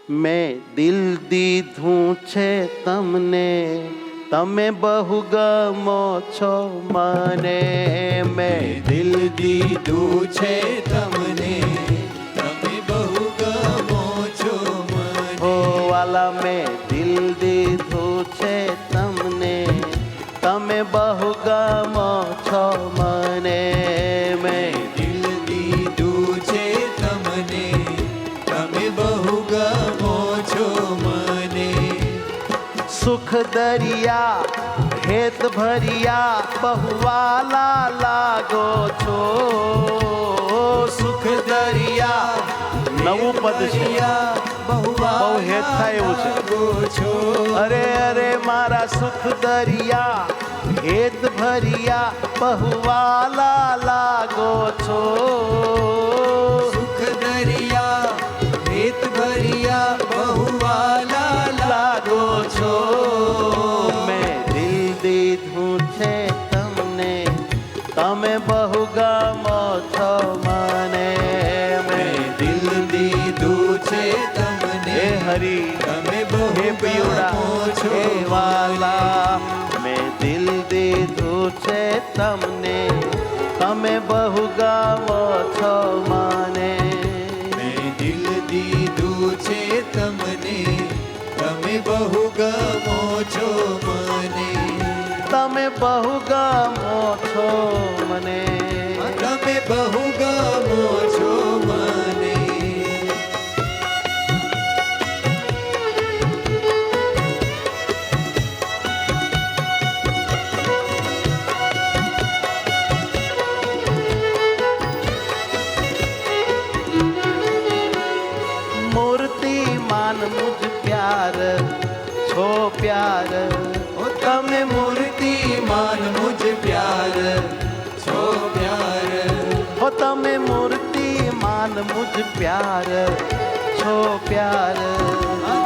મેં દિલ દીધું છે તમને, તમે બહુ ગમો છો મને. મેં દિલ દીધું છે તમને, તમે બહુ ગમો છો મને. હો વાલા મેં દિલ દીધું છે તમને, તમે બહુ ગમો છો મને. મેં દિલ દીધું છે તમને, તમે બહુ ગમો છો મને. સુખ દરિયા હેત ભરિયા બહુ વાલા લાગો છો. સુખ દરિયા નવું પદ છે, બહુ હેત થાય એવું છે. છો અરે અરે મારા સુખ દરિયા હેત ભરિયા બહુ વાલા લાગો છો. સુખ દરિયા રેત ભરિયા બહુ વાલા લાગો છો. મેં દિલ દીધું છે તમને, તમે બહુ ગમો છો મને. મેં દિલ દીધું છે તમને, હે હરી તમે બહુ હે પિયુડા ગમો છો હે વાલા. મેં દિલ દીધું છે તમને, તમે બહુ ગમો છો મને. મેં દિલ દીધું છે તમને, તમે બહુ ગમો છો મને. તમે બહુ ગમો છો મને. તમે બહુ ગમો છો મને. મૂર્તિમાન મુझ પ્યાર છો પ્યાર. ઓ તમે મૂર્તિમાન મુझ પ્યાર છો પ્યાર. હો તમે મૂર્તિમાન મુझ પ્યાર છો પ્યાર.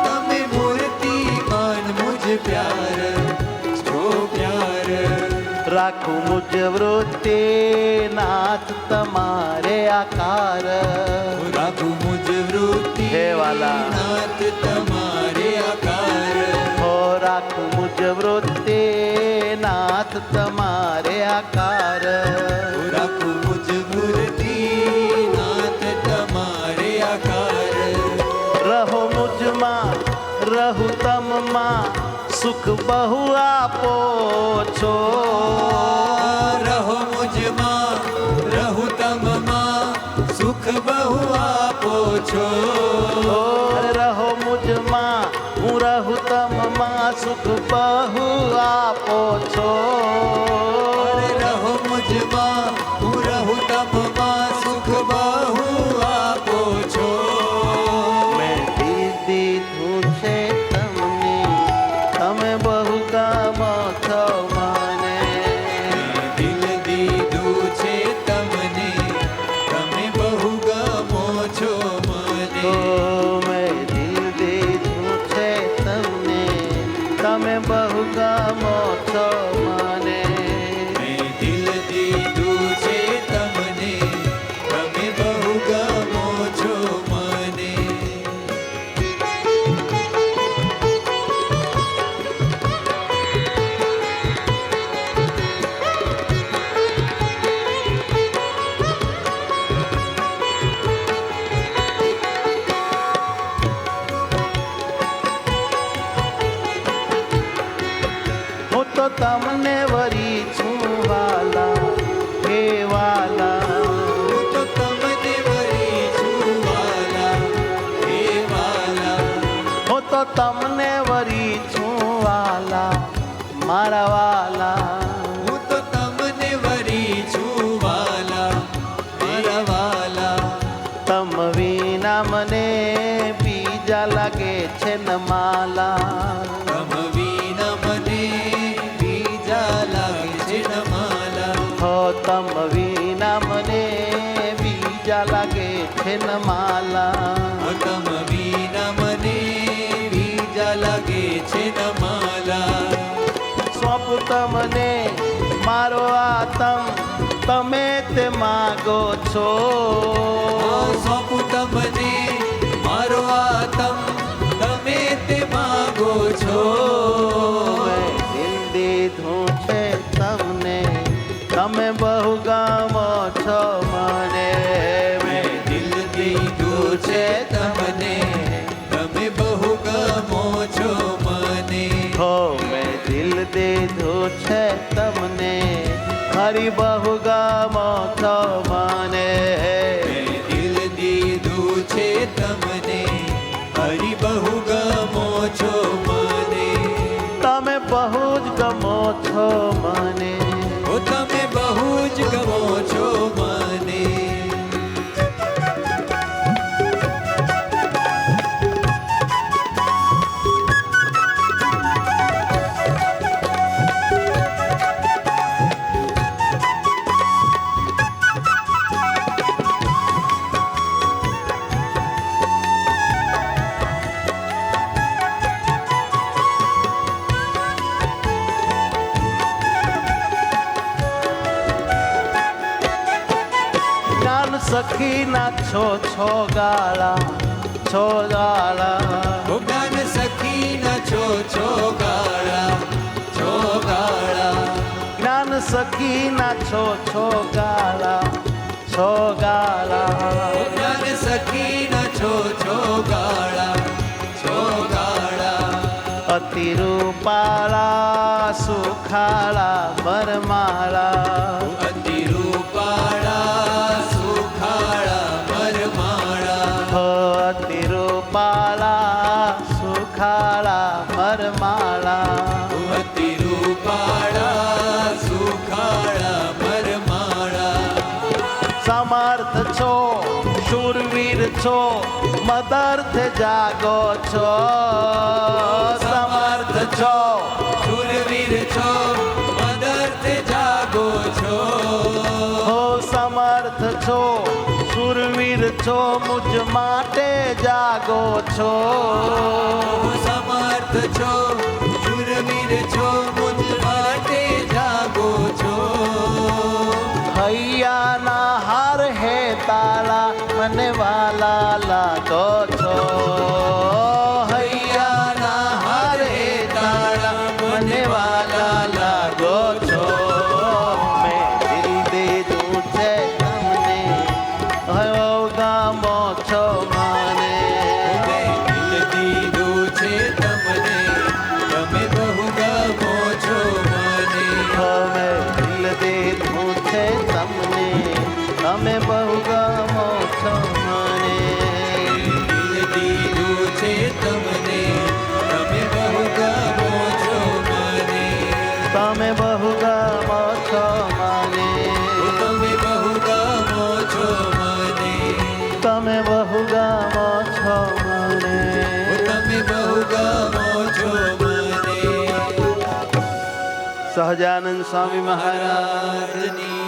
તમે મૂર્તિમાન મુझ પ્યાર છો પ્યાર. રાખું મુझ વૃત્તિ નાથ તમારે આકાર. રાખું મુझ વૃત્તિ હે વાલા. નાથ તમારે આકાર. હો રાખું મુझ વૃત્તિ નાથ તમારે આકાર. રાખું મુझ વૃત્તિ નાથ તમારે આકાર. રહો મુझમાં રહું તમમાં સુખ બહુ આપો છો. રહો મુझમાં રહું તમમાં સુખ બહુ આપો છો. રહો મુझમાં હું રહું તમમાં સુખ બહુ આપો છો. રહો મુझમાં હું રહું તમમાં સુખ બહુ આપો છો. મેં દીધું છે તમને, તમે બહુ ગમો છો મને. દિલ દીધું છે તમને, તમે બહુ ગમો છો મને. તો મેં દિલ દીધું છે તમને, તમે બહુ ગમો છો મને. મેં દિલ દીધું છે તમને, તમે બહુ ગમો છો મને. હું તો તમને વરી છું વાલા હે વાલા. હું તો તમને વરી છું વાલા હે વાલા. હું તો તમને વરી છું વાલા મારા વાલા. હું તો તમને વરી છું વાલા મારા વાલા. તમ વિના મને બીજા લાગે છે ન માલા. તમ વિના મને બીજા લાગે છે ન માલા. હો તમ વિના મને બીજા લાગે છે ન માલા. તમ વિના મને બીજા લાગે છે ન માલા. સોંપું તમને મારો આતમ, તમે તે માગો છો. સોંપું તમને મારો આતમ, સખીના છો ગાળા છો ગાળા જ્ઞાન સખીના છો ગાળા છો ગાળા જ્ઞાન સખીના છો ગાળા છો ગાળા જ્ઞાન સખીના છો ગાળા છો ગાળા અતિ રૂપાળા સુખાળા બરમાળા અતિ રૂપાળા સુખાળા બરમાળા અતિ રૂપાળા સુખાળા બરમાળા અતિ રૂપાળા સુખાળા બરમાળા સમર્થ છો શૂરવીર છો મદર્થ જાગો છો સમર્થ છો શૂરવીર છો મદર્થ જાગો છો હો સમર્થ છો શૂરવીર છો મુજ માટે જાગો છો સમર્થ છો શૂરવીર છો મુજ માટે જાગો છો હૈયાના હાર હે તાળા મને વાલા લાગો છો હૈયાના હાર હે તાળા મને વાલા લાગો છો મેં દિલ દીધું છે તમને હયો ગામો છો મને મેં દિલ દીધું છે તમને તમે બહુ ગમો છો મને અમે દિલ દીધું છે તમને તમે બહુ ગમો છો મને દિલ દીધું છે તમને તમે બહુ ગમો છો મને તમે બહુ ગમો છો મને તમે બહુ ગમો છો મને તમે બહુ ગમો છો મને તમે બહુ ગમો છો મને સહજાનંદ સ્વામી મહારાજ રાજની